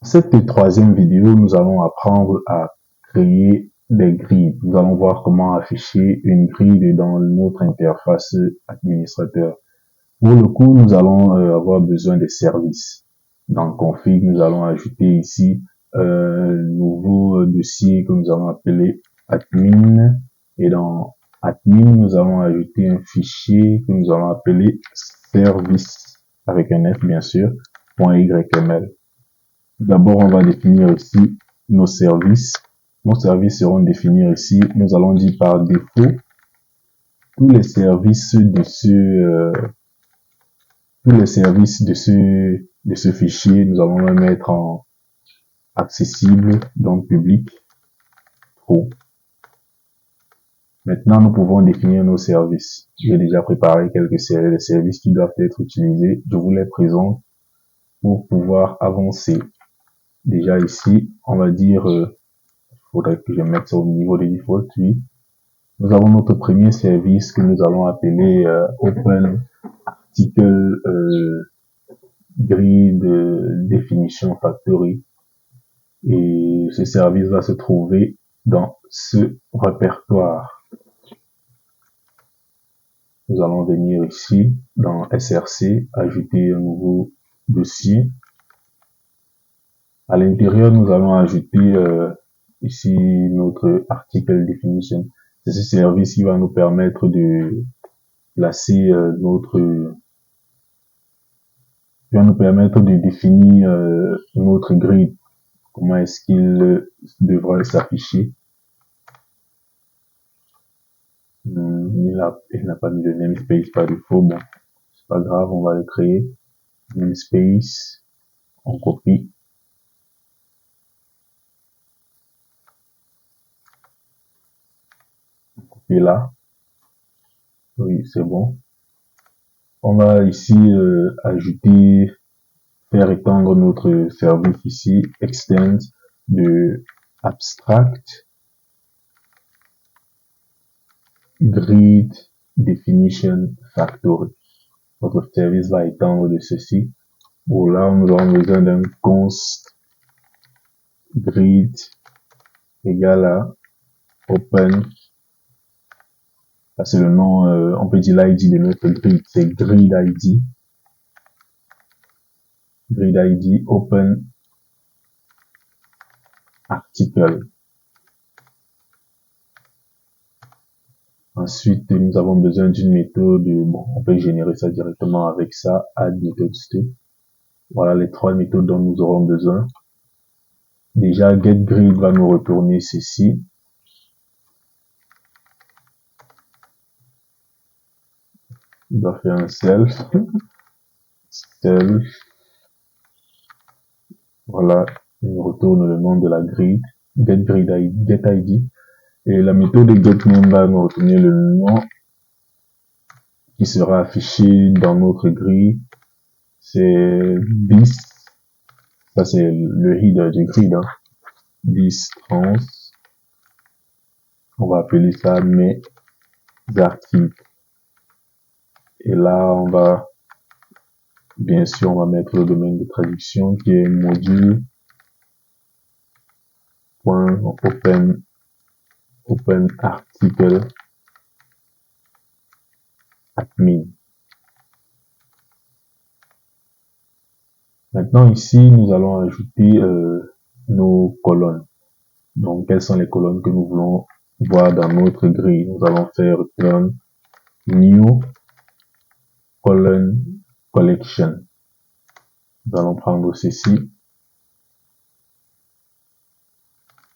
Cette troisième vidéo, nous allons apprendre à créer des grilles. Nous allons voir comment afficher une grille dans notre interface administrateur. Pour le coup, nous allons avoir besoin des services. Dans config, nous allons ajouter ici un nouveau dossier que nous allons appeler admin. Et dans admin, nous allons ajouter un fichier que nous allons appeler service, avec un F bien sûr, .yml. D'abord, on va définir ici nos services. Nos services seront définis ici. Nous allons dire par défaut tous les services de ce fichier. Nous allons le mettre en accessible, donc public, true. Maintenant, nous pouvons définir nos services. J'ai déjà préparé quelques séries de services qui doivent être utilisés. Je vous les présente pour pouvoir avancer. Déjà ici, on va dire, faudrait que je mette ça au niveau des default, oui. Nous avons notre premier service que nous allons appeler Open Article Grid Definition Factory. Et ce service va se trouver dans ce répertoire. Nous allons venir ici dans SRC, ajouter un nouveau dossier. À l'intérieur, nous allons ajouter ici notre Article Definition. C'est ce service qui va nous permettre de placer de définir notre grid. Comment est-ce qu'il devrait s'afficher. Il n'a pas mis de namespace par défaut. Bon, c'est pas grave, on va le créer. Namespace, on copie. On copie là. Oui, c'est bon. On va ici ajouter, faire étendre notre service ici, extend de abstract grid definition factory. Notre service va étendre de ceci. Pour là, nous aurons besoin d'un const grid égal à open. Là, c'est le nom, on peut dire l'ID de notre grid, c'est grid ID. Grid ID open article. Ensuite, nous avons besoin d'une méthode, bon, on peut générer ça directement avec ça, add method step. Voilà les trois méthodes dont nous aurons besoin. Déjà, getGrid va nous retourner ceci. Il va faire un self. Self. Voilà, il nous retourne le nom de la grid, getID. Et la méthode getName va nous retourner le nom qui sera affiché dans notre grille. C'est this. Ça, c'est le header du grid. Hein. This trans. On va appeler ça mes articles. Et là, on va, bien sûr, on va mettre le domaine de traduction qui est module.open article admin. Maintenant, ici, nous allons ajouter nos colonnes. Donc, quelles sont les colonnes que nous voulons voir dans notre grille? Nous allons faire return new column collection. Nous allons prendre ceci.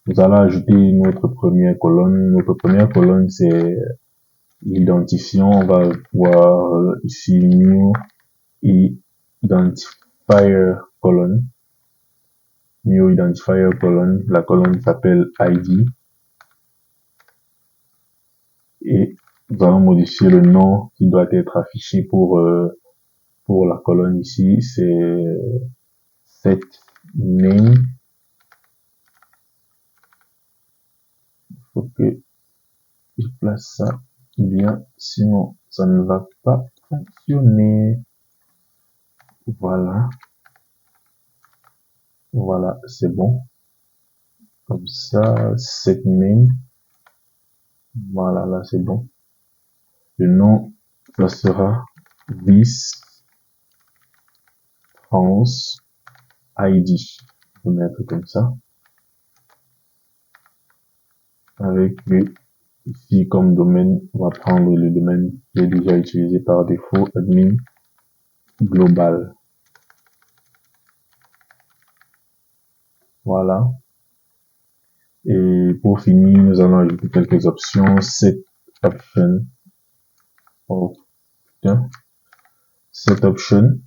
Nous allons ajouter notre première colonne. Notre première colonne, c'est l'identifiant. On va voir ici new identifier colonne. New identifier colonne. La colonne s'appelle ID. Et nous allons modifier le nom qui doit être affiché pour la colonne ici. C'est set name. Il faut que je place ça bien, sinon ça ne va pas fonctionner. Voilà. Voilà, c'est bon. Comme ça, set name. Voilà, là, c'est bon. Le nom, ça sera Vice France ID. Je vais mettre comme ça. Avec ici comme domaine, on va prendre le domaine qui est déjà utilisé par défaut, admin global. Voilà. Et pour finir, nous allons ajouter quelques options. Set option. Oh, putain. Set option.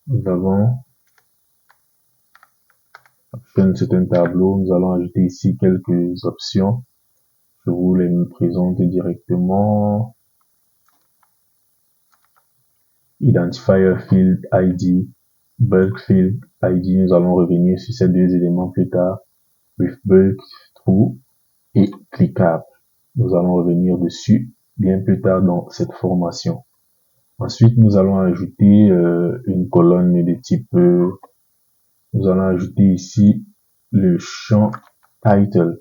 Nous avons option, c'est un tableau. Nous allons ajouter ici quelques options. Je vous les présente directement. Identifier field ID, bulk field ID. Nous allons revenir sur ces deux éléments plus tard. With bulk true et cliquable. Nous allons revenir dessus bien plus tard dans cette formation. Ensuite, nous allons ajouter une colonne de type, nous allons ajouter ici le champ title.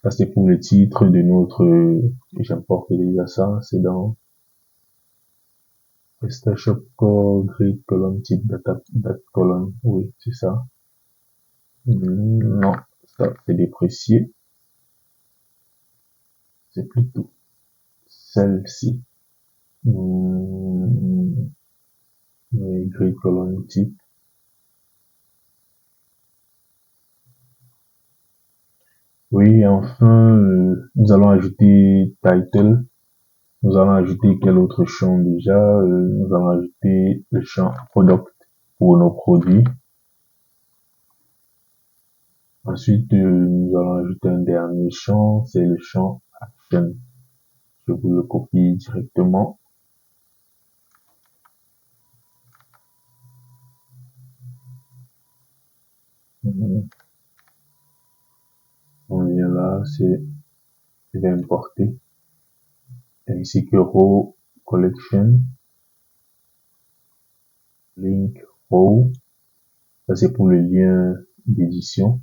Ça, c'est pour le titre de notre, j'importe déjà ça, c'est dans PrestaShop Core Grid Column type data column. Oui, c'est ça. Non, ça, c'est déprécié. C'est plutôt celle-ci. Oui, Grid Column type. Oui, enfin, nous allons ajouter title. Nous allons ajouter quel autre champ déjà? Nous allons ajouter le champ product pour nos produits. Ensuite, nous allons ajouter un dernier champ, c'est le champ action. Je vous le copie directement. On vient là, je vais importer. Ainsi que row collection, link row. Ça c'est pour le lien d'édition.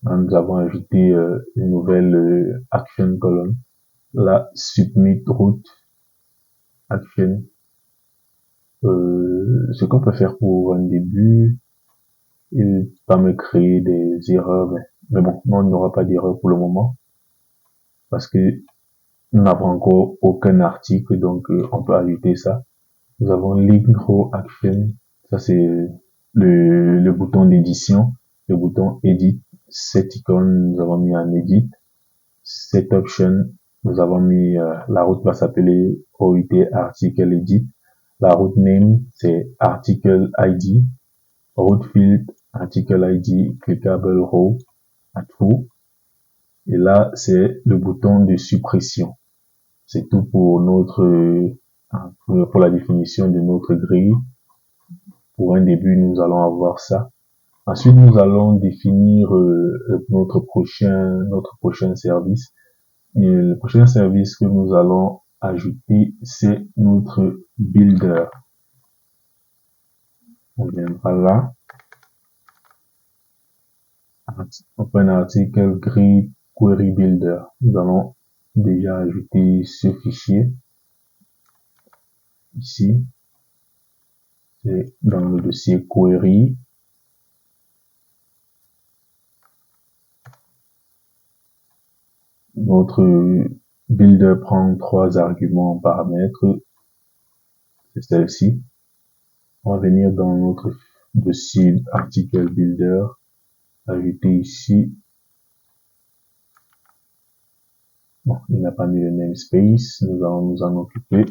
Nous avons ajouté une nouvelle action column. La submit route action. Ce qu'on peut faire pour un début, il va me créer des erreurs, mais bon, non, il n'y aura pas d'erreur pour le moment parce que nous n'avons encore aucun article, donc on peut ajouter ça. Nous avons link row action, ça c'est le bouton d'édition, le bouton edit. Cette icône, nous avons mis en edit. Cette option, nous avons mis, la route va s'appeler OIT article edit. La route name, c'est article ID. Route field, article ID, clickable row, à true. Et là, c'est le bouton de suppression. C'est tout pour pour la définition de notre grille. Pour un début, nous allons avoir ça. Ensuite, nous allons définir notre prochain service. Et le prochain service que nous allons ajouter, c'est notre builder. On viendra là. On prend un article grid query builder. Nous allons déjà ajouter ce fichier ici. C'est dans le dossier query. Notre builder prend 3 arguments en paramètres. C'est celle-ci. On va venir dans notre dossier article builder, ajouter ici. Bon, il n'a pas mis le namespace. Nous allons nous en occuper.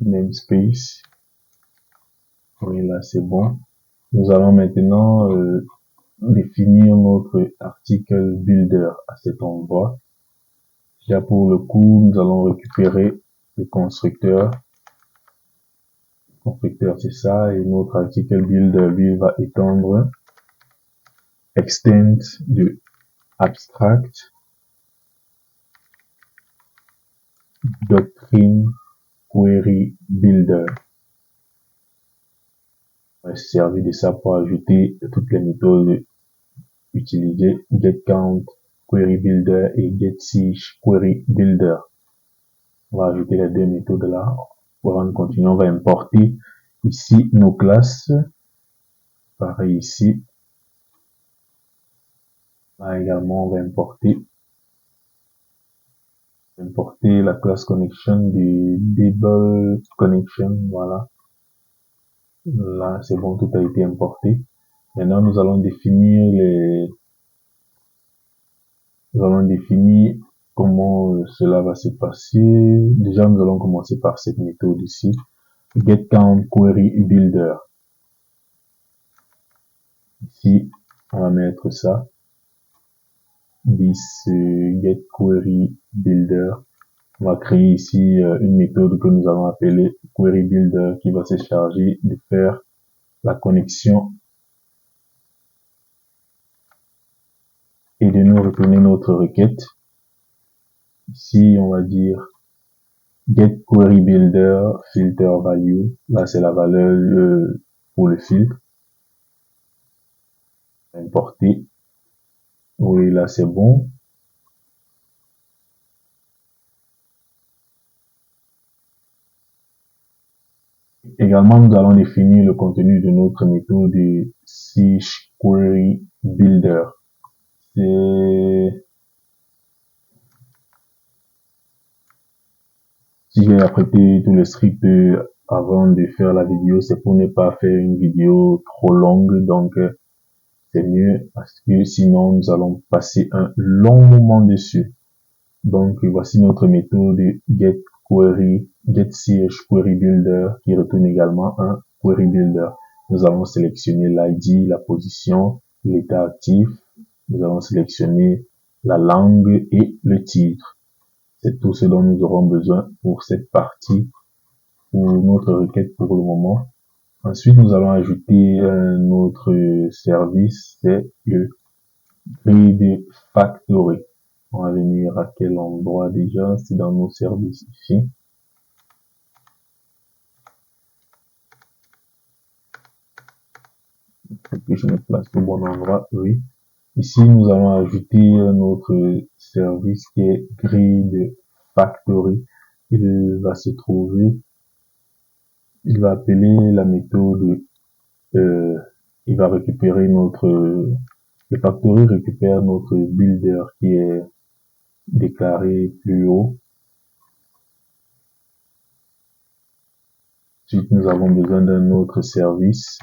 Namespace. Oui, là, c'est bon. Nous allons maintenant définir notre article builder à cet endroit. Déjà pour le coup, nous allons récupérer le constructeur. Le constructeur, c'est ça. Et notre article builder, lui, va étendre extend de abstract doctrine query builder. On va se servir de ça pour ajouter toutes les méthodes utilisées, getCount query builder et getSearch query builder. On va ajouter les deux méthodes là. Avant de continuer, on va importer ici nos classes. Pareil ici. Là également, on va importer la classe connection du Dable connection. Voilà. Là, c'est bon, tout a été importé. Maintenant, nous allons définir comment cela va se passer. Déjà, nous allons commencer par cette méthode ici. GetCount Query Builder. Ici, on va mettre ça. This getQuery Builder. On va créer ici une méthode que nous allons appeler Query Builder qui va se charger de faire la connexion et de nous retourner notre requête. Ici, on va dire getQueryBuilder filter value. Là, c'est la valeur pour le filtre. Importer. Oui, là, c'est bon. Également, nous allons définir le contenu de notre méthode de Search Query Builder. Si j'ai apprêté tout le script avant de faire la vidéo, c'est pour ne pas faire une vidéo trop longue, donc c'est mieux parce que sinon nous allons passer un long moment dessus. Donc voici notre méthode getSearch Query Builder qui retourne également un Query Builder. Nous allons sélectionner l'ID, la position, l'état actif. Nous allons sélectionner la langue et le titre. C'est tout ce dont nous aurons besoin pour cette partie, pour notre requête pour le moment. Ensuite, nous allons ajouter un autre service, c'est le Grid Factory. On va venir à quel endroit déjà? C'est dans nos services ici. Faut que je me place au bon endroit, oui. Ici, nous allons ajouter notre service qui est Grid Factory. Il va se trouver, il va appeler la méthode, il va récupérer le factory récupère notre builder qui est déclaré plus haut. Ensuite, nous avons besoin d'un autre service.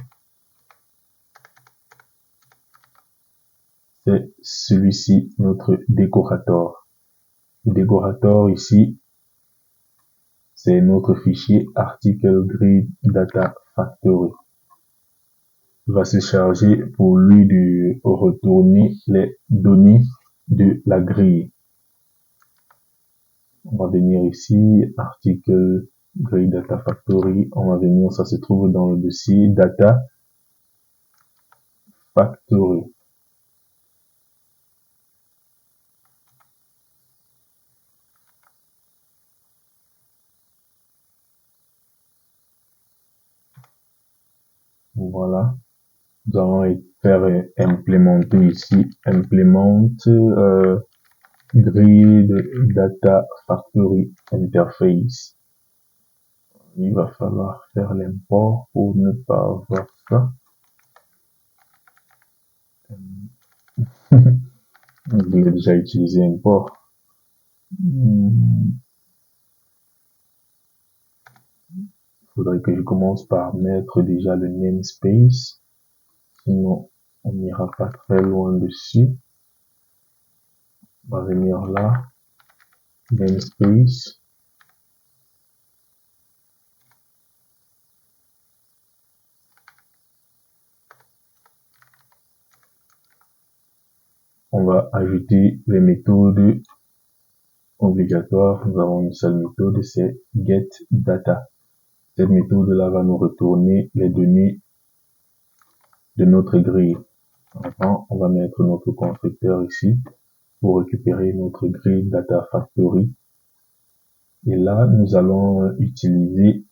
C'est celui-ci, notre décorateur. Le décorateur ici, c'est notre fichier article grid data factory. Il va se charger pour lui de retourner les données de la grille. On va venir ici, article grid data factory. On va venir, ça se trouve dans le dossier data factory. Voilà. Nous allons faire implémenter ici, implement grid data factory interface. Il va falloir faire l'import pour ne pas avoir ça. Il a déjà utilisé import. Il faudrait que je commence par mettre déjà le namespace. Sinon, on n'ira pas très loin dessus. On va venir là. Namespace. On va ajouter les méthodes obligatoires. Nous avons une seule méthode, c'est getData. Cette méthode-là va nous retourner les données de notre grille. Maintenant, on va mettre notre constructeur ici pour récupérer notre grille data factory. Et là, nous allons utiliser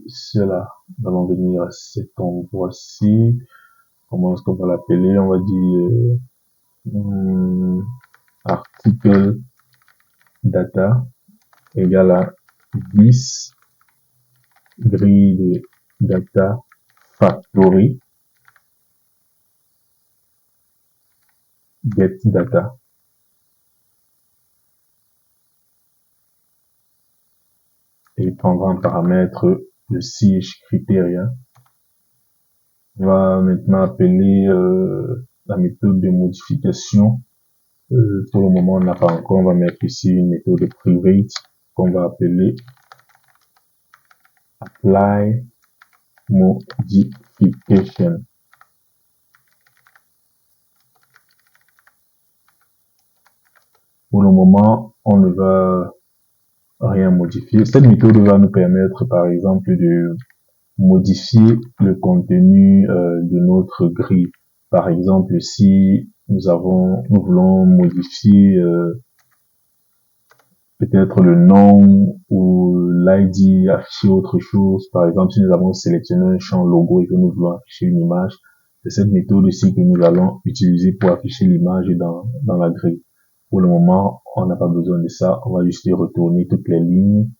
cela. Nous allons venir à cet endroit-ci. Comment est-ce qu'on va l'appeler? On va dire article data égale à 10 grille de data factory get data. Et il prendra un paramètre le siège criteria. On va maintenant appeler la méthode de modification. Pour le moment, on n'a pas encore. On va mettre ici une méthode private qu'on va appeler apply modification. Pour le moment, on ne va rien modifier. Cette méthode va nous permettre, par exemple, de modifier le contenu de notre grille. Par exemple, si nous voulons modifier peut-être le nom ou l'ID, afficher autre chose. Par exemple, si nous avons sélectionné un champ logo et que nous voulons afficher une image, c'est cette méthode ici que nous allons utiliser pour afficher l'image dans la grille. Pour le moment, on n'a pas besoin de ça. On va juste retourner toutes les lignes.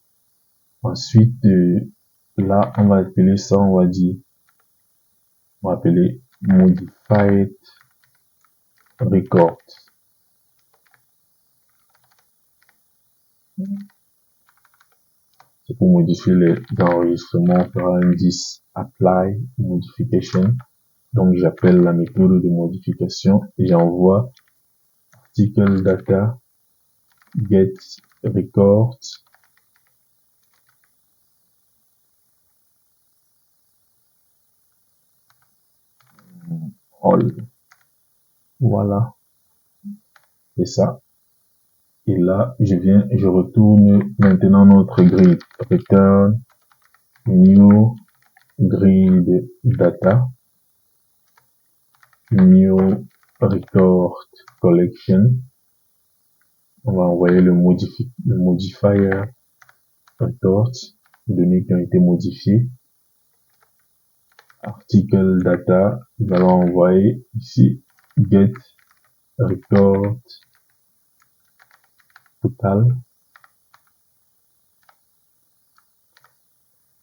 Ensuite, là, on va appeler ça, on va appeler modified record. C'est pour modifier les enregistrements. On fera un 10 apply modification. Donc, j'appelle la méthode de modification et j'envoie article data get record all. Voilà. C'est ça. Et là, je retourne maintenant notre grille. Return new grid data, new record collection. On va envoyer le modifier record, les données qui ont été modifiées. Article data, nous allons envoyer ici get record total.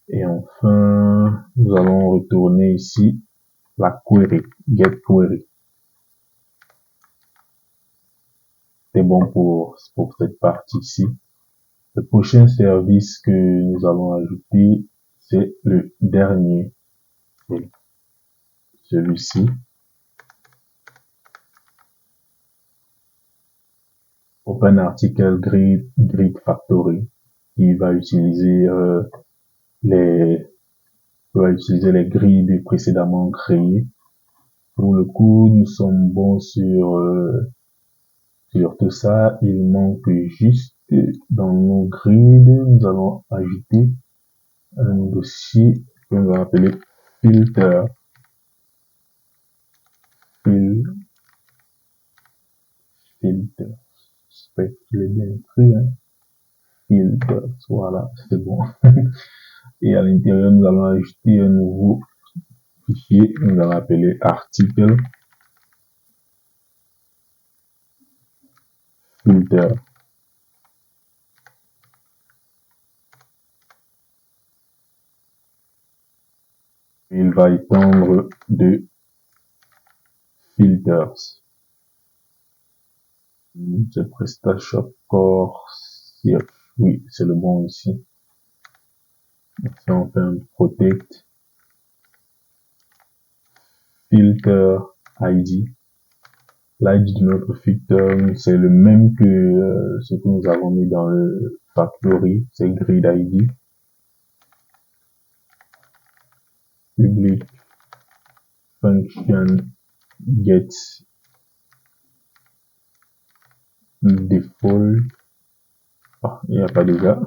Et enfin, nous allons retourner ici la query, get query. C'est bon pour cette partie-ci. Le prochain service que nous allons ajouter, c'est le dernier. Celui-ci. Open Article Grid Factory qui va utiliser les grilles précédemment créées. Pour le coup, nous sommes bons sur tout ça. Il manque juste dans nos grilles, nous allons ajouter un dossier qu'on va appeler filter. Filter. J'espère que je l'ai bien écrit, hein. Filter. Voilà, c'est bon. Et à l'intérieur, nous allons ajouter un nouveau fichier, nous allons appeler article filter. Il va étendre de filters. C'est PrestaShop Core Search. Oui, c'est le bon ici. Si on fait un protect filter ID. L'ID de notre filter, c'est le même que ce que nous avons mis dans le factory, c'est grid ID. Public function get default. Ah, il n'y a pas de gars.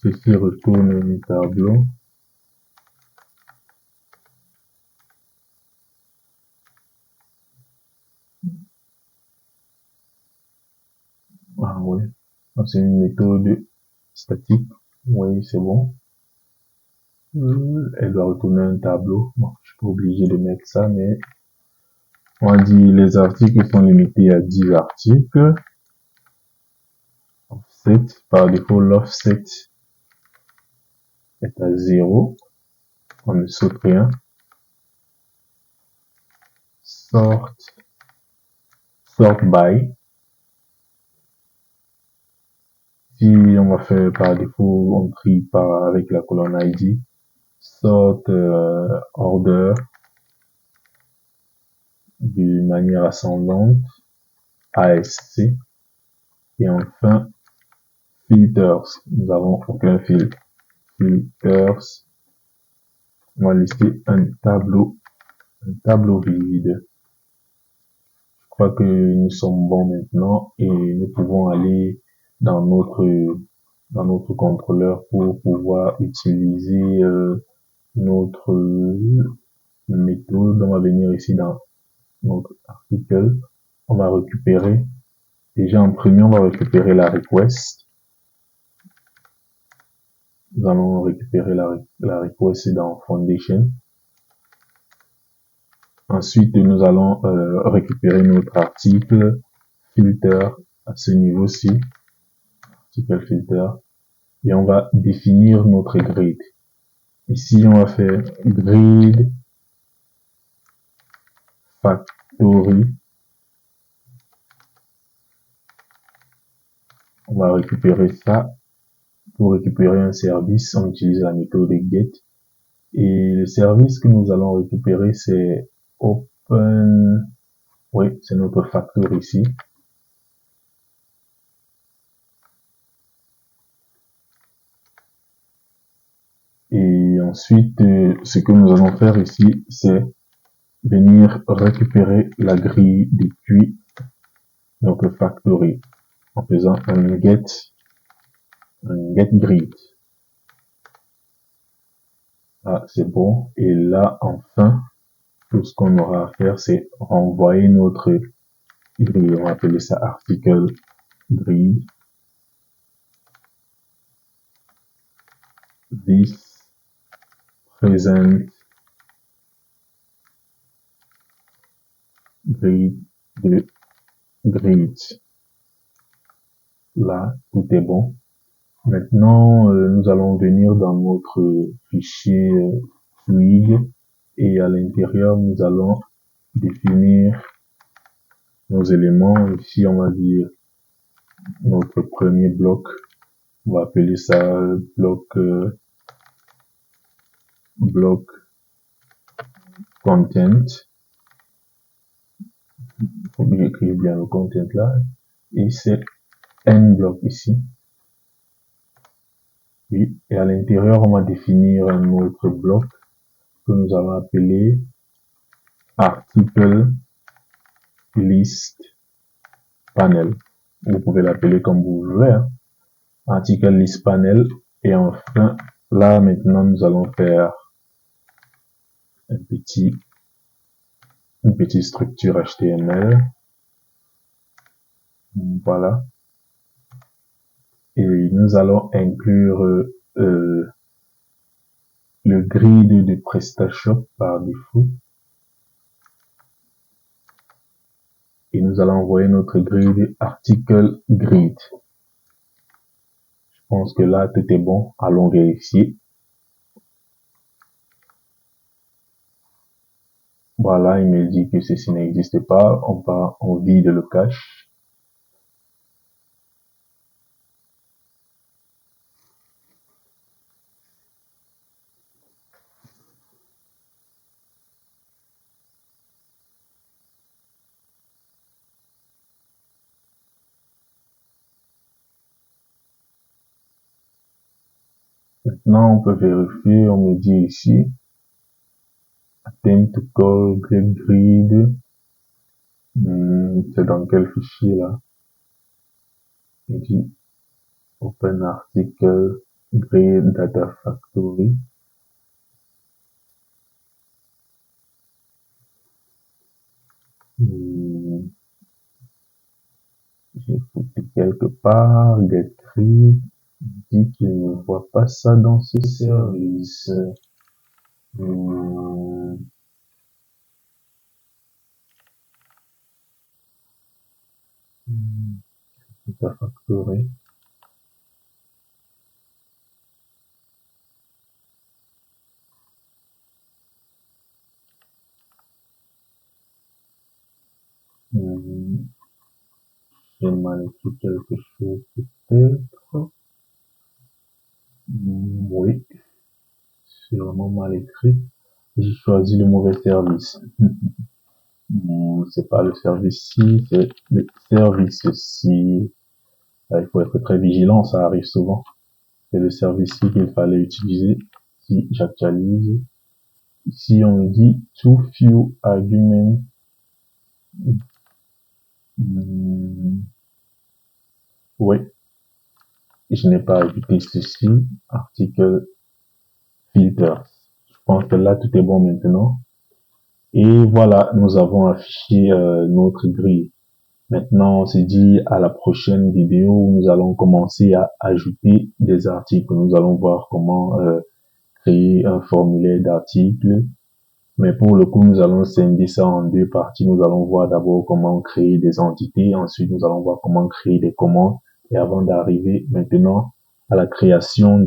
ceci retourne un tableau. Ah oui, c'est une méthode statique. Oui, c'est bon. Elle doit retourner un tableau. Bon, je suis pas obligé de mettre ça, mais on dit les articles sont limités à 10 articles. Offset, par défaut, l'offset est à 0. On ne saute rien. Sort by. Si on va faire par défaut, on trie avec la colonne ID. Sort order d'une manière ascendante, ASC. Et enfin, filters. Nous avons aucun filtre. Filters. On va lister un tableau vide. Je crois que nous sommes bons maintenant et nous pouvons aller dans notre contrôleur pour pouvoir utiliser notre méthode. On va venir ici dans notre article. On va récupérer, déjà en premier, on va récupérer la request. Nous allons récupérer la request dans Foundation. Ensuite, nous allons récupérer notre article filter à ce niveau-ci, article filter, et on va définir notre grid. Ici, on va faire grid factory. On va récupérer ça. Pour récupérer un service, on utilise la méthode get. Et le service que nous allons récupérer, c'est open. Oui, c'est notre facteur ici. Et ensuite, ce que nous allons faire ici, c'est venir récupérer la grille des puits, notre factory, en faisant un get grid. Ah, c'est bon. Et là, enfin, tout ce qu'on aura à faire, c'est renvoyer notre grille. On va appeler ça article grid. This present grid de grid. Là, tout est bon. Maintenant, nous allons venir dans notre fichier fluide et à l'intérieur, nous allons définir nos éléments. Ici, on va dire notre premier bloc. On va appeler ça bloc content. Il faut bien écrire bien le content là. Et c'est n bloc ici. Oui. Et à l'intérieur, on va définir un autre bloc que nous allons appeler article list panel. Vous pouvez l'appeler comme vous voulez. Hein. Article list panel. Et enfin, là maintenant, nous allons faire une petite structure HTML. Voilà. Et nous allons inclure le grid de PrestaShop par défaut. Et nous allons envoyer notre grid article grid. Je pense que là, tout est bon. Allons vérifier. Voilà, il me dit que ceci n'existe pas. On vide le cache. Maintenant, on peut vérifier. On me dit ici, attempt to call grid. C'est dans quel fichier là? Il dit open article Créer Data Factory. J'ai foutu quelque part, get grid, dit qu'il ne voit pas ça dans ce service. Data Factory. J'ai mal écrit quelque chose peut-être. Oui, c'est vraiment mal écrit. J'ai choisi le mauvais service. C'est pas le service ci, c'est le service ci. Il faut être très vigilant, ça arrive souvent. C'est le service ci qu'il fallait utiliser. Si j'actualise, ici on me dit too few arguments. Oui, je n'ai pas ajouté ceci. Article filters. Je pense que là tout est bon maintenant. Et voilà, nous avons affiché notre grille. Maintenant, on se dit à la prochaine vidéo où nous allons commencer à ajouter des articles. Nous allons voir comment créer un formulaire d'articles. Mais pour le coup, nous allons scinder ça en deux parties. Nous allons voir d'abord comment créer des entités. Ensuite, nous allons voir comment créer des commandes. Et avant d'arriver maintenant à la création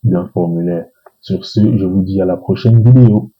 d'un formulaire. Sur ce, je vous dis à la prochaine vidéo.